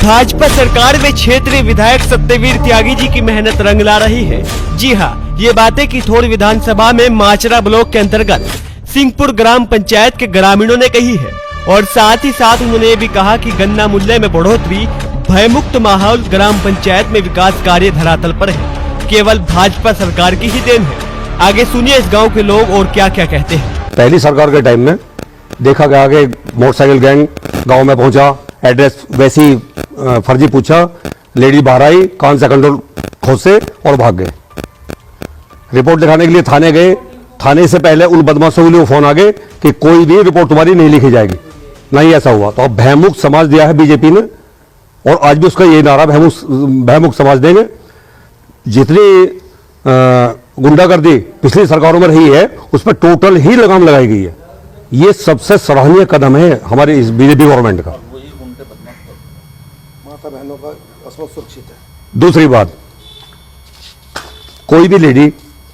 भाजपा सरकार में क्षेत्रीय विधायक सत्यवीर त्यागी जी की मेहनत रंग ला रही है। जी हाँ, ये बातें किथोड़ विधानसभा में माचरा ब्लॉक के अंतर्गत सिंहपुर ग्राम पंचायत के ग्रामीणों ने कही है और साथ ही साथ उन्होंने ये भी कहा कि गन्ना मूल्य में बढ़ोतरी, भयमुक्त माहौल, ग्राम पंचायत में विकास कार्य धरातल पर है, केवल भाजपा सरकार की ही देन है। आगे सुनिए इस गाँव के लोग और क्या क्या कहते हैं। पहली सरकार के टाइम में देखा गया कि मोटरसाइकिल गैंग गांव में पहुंचा, एड्रेस वैसी फर्जी पूछा, लेडी बाहर आई, कान से कंट्रोल खोसे और भाग गए। रिपोर्ट लिखाने के लिए थाने गए, थाने से पहले उन बदमाशों के लिए फोन आ गए कि कोई भी रिपोर्ट तुम्हारी नहीं लिखी जाएगी। नहीं ऐसा हुआ तो अब भयमुक्त समाज दिया है बीजेपी ने और आज भी उसका यही नारा भयमुक्त समाज देंगे। जितनी गुंडागर्दी पिछली सरकारों में रही है उस पर टोटल ही लगाम लगाई गई है। ये सबसे सराहनीय कदम है हमारी इस बीजेपी गवर्नमेंट का। माता बहनों का अस्मत सुरक्षित है। दूसरी बात, कोई भी लेडी,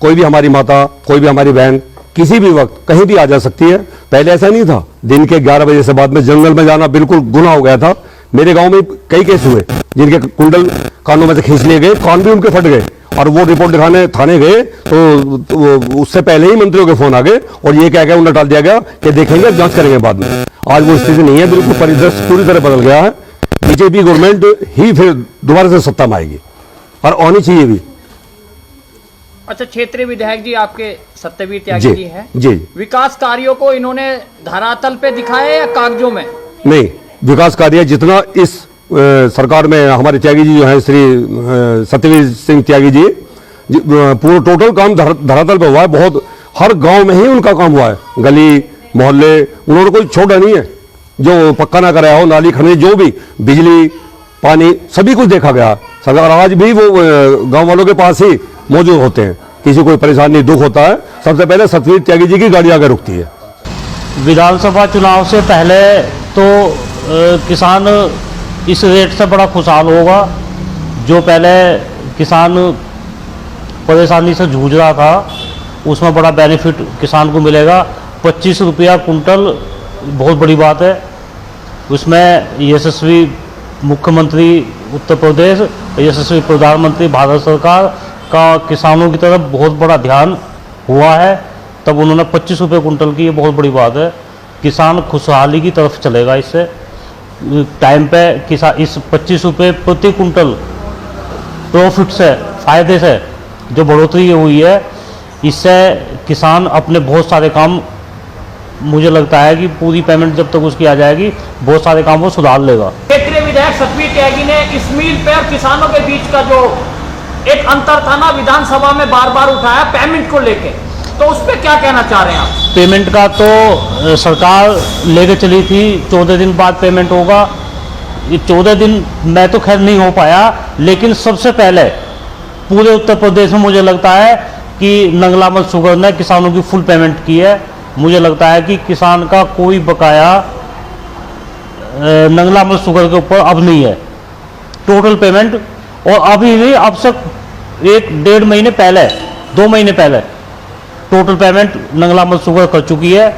कोई भी हमारी माता, कोई भी हमारी बहन किसी भी वक्त कहीं भी आ जा सकती है। पहले ऐसा नहीं था, दिन के 11 बजे से बाद में जंगल में जाना बिल्कुल गुनाह हो गया था। मेरे गांव में कई केस हुए जिनके कुंडल कानों में से खींच लिए गए, कान भी उनके फट गए और वो रिपोर्ट दिखाने थाने गए तो उससे पहले ही मंत्रियों के फोन आ गए और ये कह गया, उन्हें टाल दिया गया कि देखेंगे, जांच करेंगे बाद में। आज वो स्थिति नहीं है, बिल्कुल परिदृश्य पूरी तरह बदल गया है। बीजेपी गवर्नमेंट ही फिर दोबारा से सत्ता में आएगी और आनी चाहिए भी। अच्छा, क्षेत्रीय विधायक जी आपके सत्यवीर त्यागी जी हैं। जी, विकास कार्यों को इन्होंने धरातल पे दिखाया या कागजों में? नहीं, विकास कार्य जितना इस सरकार में हमारे त्यागी जी जो हैं, श्री सत्यवीर सिंह त्यागी जी, पूरा टोटल काम धरातल पे हुआ है। बहुत हर गांव में ही उनका काम हुआ है। गली मोहल्ले उन्होंने कोई छोड़ा नहीं है जो पक्का ना कराया हो। नाली खड़ी, जो भी बिजली पानी सभी कुछ देखा गया। सरकार आज भी वो गांव वालों के पास ही मौजूद होते हैं। किसी कोई परेशानी दुख होता है, सबसे पहले सत्यवीर त्यागी जी की गाड़ी आगे रुकती है। विधानसभा चुनाव से पहले तो किसान इस रेट से बड़ा खुशहाल होगा। जो पहले किसान परेशानी से जूझ रहा था उसमें बड़ा बेनिफिट किसान को मिलेगा। 25 रुपया कुंटल बहुत बड़ी बात है। उसमें यशस्वी मुख्यमंत्री उत्तर प्रदेश, यशस्वी प्रधानमंत्री भारत सरकार का किसानों की तरफ बहुत बड़ा ध्यान हुआ है, तब उन्होंने 25 रुपये कुंटल की, ये बहुत बड़ी बात है। किसान खुशहाली की तरफ चलेगा। इससे टाइम पे किसान इस 25 रुपये प्रति कुंटल प्रॉफिट से, फायदे से जो बढ़ोतरी हुई है, इससे किसान अपने बहुत सारे काम, मुझे लगता है कि पूरी पेमेंट जब तक उसकी आ जाएगी, बहुत सारे काम वो सुधार लेगा। क्षेत्रीय विधायक सत्यवीर त्यागी ने इस मील पे और किसानों के बीच का जो एक अंतर था ना, विधानसभा में बार बार उठाया पेमेंट को लेके, तो उस पर क्या कहना चाह रहे हैं आप? पेमेंट का तो सरकार लेके चली थी 14 दिन बाद पेमेंट होगा। ये 14 दिन मैं तो खैर नहीं हो पाया, लेकिन सबसे पहले पूरे उत्तर प्रदेश में मुझे लगता है कि नंगलामल शुगर ने किसानों की फुल पेमेंट की है। मुझे लगता है कि किसान का कोई बकाया नंगलामल शुगर के ऊपर अब नहीं है। टोटल पेमेंट, और अभी भी अब से 1-1.5 महीने पहले, 2 महीने पहले टोटल पेमेंट नंगलामल शुगर कर चुकी है।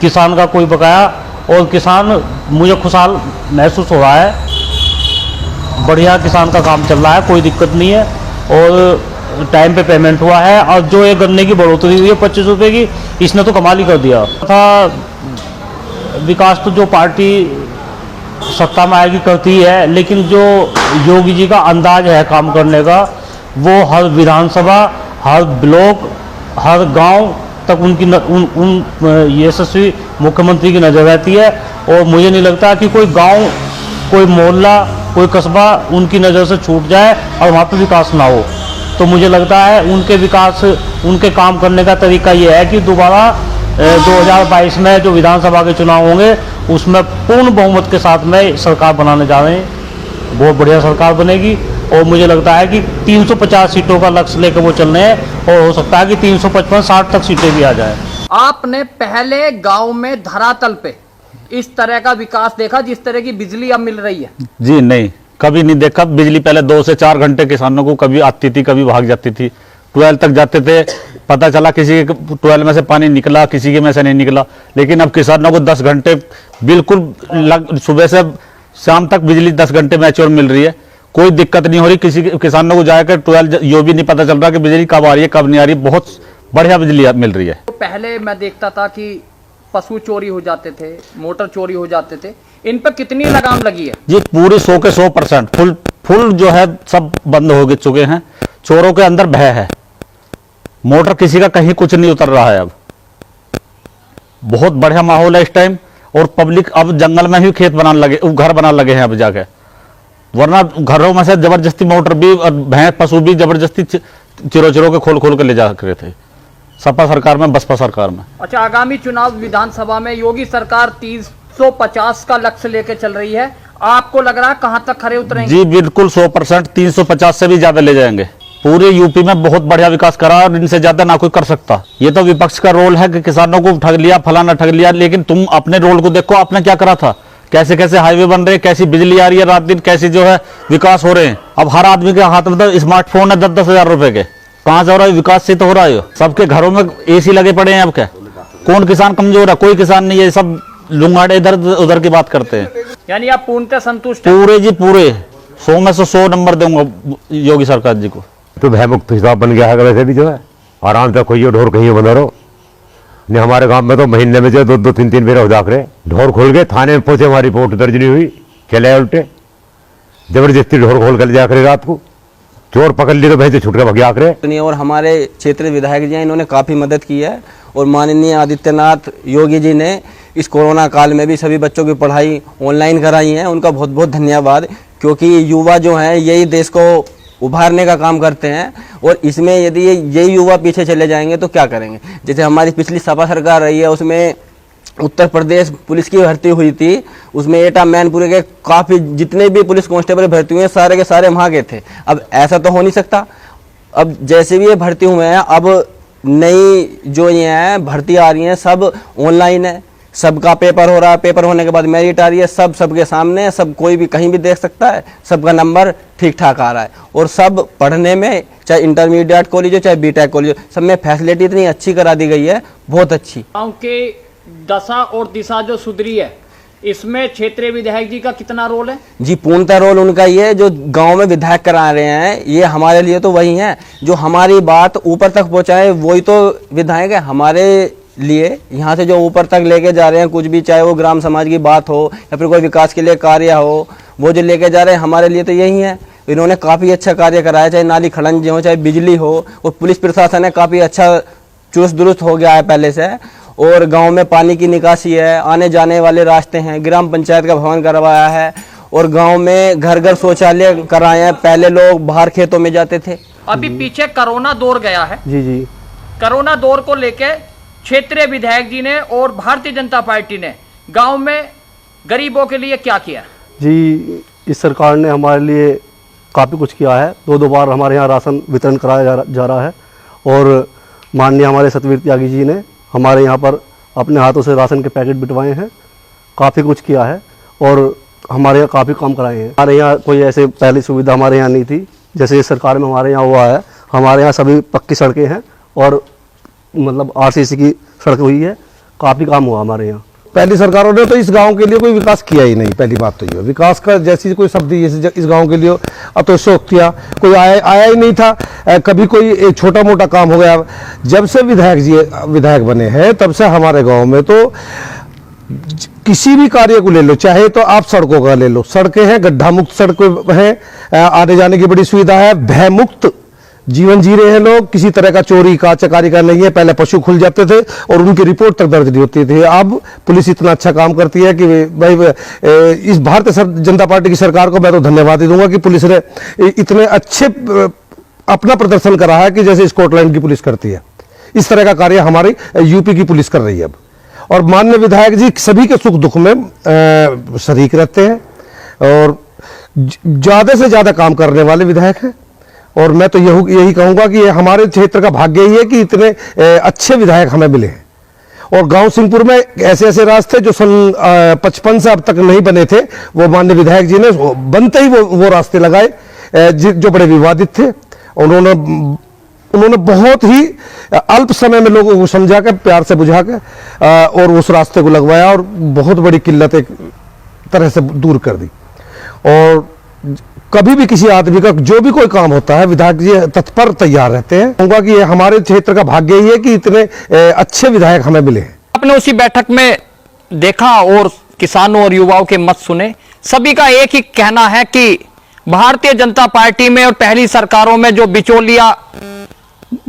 किसान का कोई बकाया, और किसान मुझे खुशहाल महसूस हो रहा है। बढ़िया किसान का काम चल रहा है, कोई दिक्कत नहीं है और टाइम पे पेमेंट हुआ है। और जो ये गन्ने की बढ़ोतरी हुई है 25 रुपये की, इसने तो कमाल ही कर दिया था। विकास तो जो पार्टी सत्ता में आएगी करती है, लेकिन जो योगी जी का अंदाज है काम करने का, वो हर विधानसभा, हर ब्लॉक, हर गांव तक उनकी यशस्वी मुख्यमंत्री की नज़र रहती है। और मुझे नहीं लगता कि कोई गांव, कोई मोहल्ला, कोई कस्बा उनकी नज़र से छूट जाए और वहाँ पर विकास ना हो। तो मुझे लगता है उनके विकास, उनके काम करने का तरीका ये है कि दोबारा 2022 में जो विधानसभा के चुनाव होंगे उसमें पूर्ण बहुमत के साथ में सरकार बनाने जा रहे हैं। बहुत बढ़िया सरकार बनेगी और मुझे लगता है कि 350 सीटों का लक्ष्य लेकर वो चल रहे हैं और हो सकता है कि 355-60 तक सीटें भी आ जाए। आपने पहले गांव में धरातल पे इस तरह का विकास देखा जिस तरह की बिजली अब मिल रही है? जी नहीं, कभी नहीं देखा। बिजली पहले 2 से 4 घंटे किसानों को कभी आती थी, कभी भाग जाती थी। ट्वेल्व तक जाते थे, पता चला किसी के ट्वेल्व में से पानी निकला, किसी के में से नहीं निकला। लेकिन अब किसानों को 10 घंटे बिल्कुल सुबह से शाम तक बिजली 10 घंटे मैच्योर मिल रही है, कोई दिक्कत नहीं हो रही। किसी किसानों को जाकर 12 यो भी नहीं पता चल रहा कि बिजली कब आ रही है कब नहीं आ रही, बहुत बढ़िया बिजली मिल रही है। तो पहले मैं देखता था कि पशु चोरी हो जाते थे, मोटर चोरी हो जाते थे, इन पर कितनी लगाम लगी है? जी पूरी 100 के 100% फुल जो है सब बंद हो चुके हैं। चोरों के अंदर भय है, मोटर किसी का कहीं कुछ नहीं उतर रहा है। अब बहुत बढ़िया माहौल है इस टाइम, और पब्लिक अब जंगल में ही खेत बनाने लगे, घर बनाने लगे हैं अब जाके, वरना घरों में से जबरदस्ती मोटर भी और भैंस पशु भी जबरदस्ती चिरो के खोल के ले जा रहे थे, सपा सरकार में, बसपा सरकार में। अच्छा, आगामी चुनाव विधानसभा में योगी सरकार 350 का लक्ष्य लेके चल रही है, आपको लग रहा है कहां तक खरे उतरेंगे? जी बिल्कुल 100%, 350 से भी ज्यादा ले जाएंगे। पूरे यूपी में बहुत बढ़िया विकास करा और इनसे ज्यादा ना कोई कर सकता। ये तो विपक्ष का रोल है कि किसानों को ठग लिया, फलाना ठग लिया, लेकिन तुम अपने रोल को देखो, आपने क्या करा था, कैसे कैसे हाईवे बन रहे हैं, कैसी बिजली आ रही है रात दिन, कैसे जो है विकास हो रहे हैं। अब हर आदमी के हाथ में तो स्मार्टफोन है 10-10 हजार रुपए के, कहां से हो रहा है विकास? से तो हो रहा है, सबके घरों में AC लगे पड़े हैं। अब क्या कौन किसान कमजोर है? कोई किसान नहीं है, सब लुंगाड़े इधर उधर की बात करते हैं। यानी आप पूर्णतः संतुष्ट हैं? पूरे जी पूरे 100 में से 100 नंबर दूंगा योगी सरकार जी को। तो भयमुक्त हिसाब बन गया है वैसे भी, जो है आराम से खोइयो ढोर कहीं बंद रहो। नहीं हमारे गांव में तो महीने में जो 2-2 3-3 बेर हो जाक रहे, ढोर खोल के थाने में पहुंचे, हमारी रिपोर्ट दर्ज नहीं हुई, चले उल्टे जबरदस्ती ढोर खोल कर लिया करे, रात को चोर पकड़ लिए तो भैंसे छुट के भगिया करे। और हमारे क्षेत्रीय विधायक जी हैं, इन्होंने काफ़ी मदद की है, और माननीय आदित्यनाथ योगी जी ने इस कोरोना काल में भी सभी बच्चों की पढ़ाई ऑनलाइन कराई है, उनका बहुत बहुत धन्यवाद। क्योंकि युवा जो हैं यही देश को उभारने का काम करते हैं, और इसमें यदि यही युवा पीछे चले जाएंगे तो क्या करेंगे? जैसे हमारी पिछली सपा सरकार रही है, उसमें उत्तर प्रदेश पुलिस की भर्ती हुई थी, उसमें एटा मैनपुरी के काफ़ी जितने भी पुलिस कांस्टेबल भर्ती हुए सारे के सारे वहाँ के थे। अब ऐसा तो हो नहीं सकता। अब जैसे भी ये भर्ती हुए हैं, अब नई जो ये हैं भर्ती आ रही हैं सब ऑनलाइन है, सबका पेपर हो रहा है, पेपर होने के बाद मेरिट आ रही है, सब सबके सामने है, सब कोई भी कहीं भी देख सकता है, सबका नंबर ठीक ठाक आ रहा है। और सब पढ़ने में, चाहे इंटरमीडिएट कॉलेज हो चाहे बीटेक कॉलेज हो, सब में फैसिलिटी इतनी अच्छी करा दी गई है, बहुत अच्छी। गांव के दशा और दिशा जो सुधरी है, इसमें क्षेत्रीय विधायक जी का कितना रोल है? जी पूर्णतः रोल उनका ही है। जो गांव में विधायक करा रहे हैं, ये हमारे लिए तो वही हैं जो हमारी बात ऊपर तक पहुंचाए, वही तो विधायक है हमारे लिए। यहाँ से जो ऊपर तक लेके जा रहे हैं कुछ भी, चाहे वो ग्राम समाज की बात हो या फिर कोई विकास के लिए कार्य हो, वो जो लेके जा रहे हैं हमारे लिए तो यही है। इन्होंने काफ़ी अच्छा कार्य कराया, चाहे नाली खड़ंजे हो चाहे बिजली हो, और पुलिस प्रशासन है काफ़ी अच्छा चुस्त दुरुस्त हो गया है पहले से। और गांव में पानी की निकासी है, आने जाने वाले रास्ते हैं, ग्राम पंचायत का भवन करवाया है, और गांव में घर घर शौचालय कराए हैं। पहले लोग बाहर खेतों में जाते थे। अभी पीछे कोरोना दौर गया है, जी कोरोना दौर को लेके क्षेत्रीय विधायक जी ने और भारतीय जनता पार्टी ने गांव में गरीबों के लिए क्या किया? जी, इस सरकार ने हमारे लिए काफ़ी कुछ किया है। 2-2 बार हमारे यहाँ राशन वितरण कराया जा रहा है, और माननीय हमारे सतवीर त्यागी जी ने हमारे यहाँ पर अपने हाथों से राशन के पैकेट बिटवाए हैं, काफ़ी कुछ किया है, और हमारे यहाँ काफ़ी काम कराए हैं। हमारे यहाँ कोई ऐसे पहली सुविधा हमारे यहाँ नहीं थी, जैसे इस सरकार में हमारे यहाँ हुआ है। हमारे यहाँ सभी पक्की सड़कें हैं, और मतलब RCC की सड़क हुई है, काफ़ी काम हुआ हमारे यहाँ। पहली सरकारों ने तो इस गांव के लिए कोई विकास किया ही नहीं। पहली बात तो ये विकास का जैसी कोई शब्द इस गांव के लिए अतोशोक किया, कोई आया ही नहीं था। कभी कोई छोटा मोटा काम हो गया। जब से विधायक बने हैं तब से हमारे गांव में तो किसी भी कार्य को ले लो, चाहे तो आप सड़कों का ले लो, सड़कें हैं, गड्ढा मुक्त सड़कें हैं, आने जाने की बड़ी सुविधा है, भय मुक्त जीवन जी रहे हैं लोग। किसी तरह का चोरी का चकारी का नहीं है। पहले पशु खुल जाते थे और उनकी रिपोर्ट तक दर्ज नहीं होती थी। अब पुलिस इतना अच्छा काम करती है कि भाई इस भारतीय जनता पार्टी की सरकार को मैं तो धन्यवाद ही दूंगा कि पुलिस ने इतने अच्छे अपना प्रदर्शन करा है कि जैसे स्कॉटलैंड की पुलिस करती है, इस तरह का कार्य हमारी यूपी की पुलिस कर रही है अब। और माननीय विधायक जी सभी के सुख दुख में शरीक रहते हैं, और ज़्यादा से ज़्यादा काम करने वाले विधायक हैं। और मैं तो यही कहूँगा कि हमारे क्षेत्र का भाग्य ही है कि इतने अच्छे विधायक हमें मिले हैं। और गांव सिंहपुर में ऐसे ऐसे रास्ते जो सन 55 से अब तक नहीं बने थे, वो माननीय विधायक जी ने बनते ही वो रास्ते लगाए जो बड़े विवादित थे। उन्होंने बहुत ही अल्प समय में लोगों को समझा कर, प्यार से बुझा के और उस रास्ते को लगवाया, और बहुत बड़ी किल्लत एक तरह से दूर कर दी। और कभी भी किसी आदमी का जो भी कोई काम होता है विधायक जी तत्पर तैयार रहते हैं। कहूँगा कि ये हमारे क्षेत्र का भाग्य ही है कि इतने अच्छे विधायक हमें मिले। आपने उसी बैठक में देखा और किसानों और युवाओं के मत सुने। सभी का एक ही कहना है कि भारतीय जनता पार्टी में और पहली सरकारों में जो बिचौलिया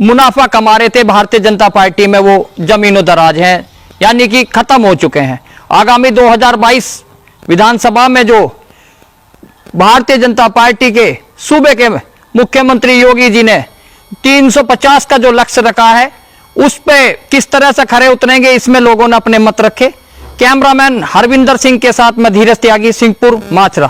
मुनाफा कमा रहे थे भारतीय जनता पार्टी में, वो जमीनों दराज हैं, यानी कि खत्म हो चुके हैं। आगामी 2022 विधानसभा में जो भारतीय जनता पार्टी के सूबे के मुख्यमंत्री योगी जी ने 350 का जो लक्ष्य रखा है, उस पे किस तरह से खरे उतरेंगे, इसमें लोगों ने अपने मत रखे। कैमरामैन हरविंदर सिंह के साथ मैं धीरज त्यागी, सिंहपुर माचरा।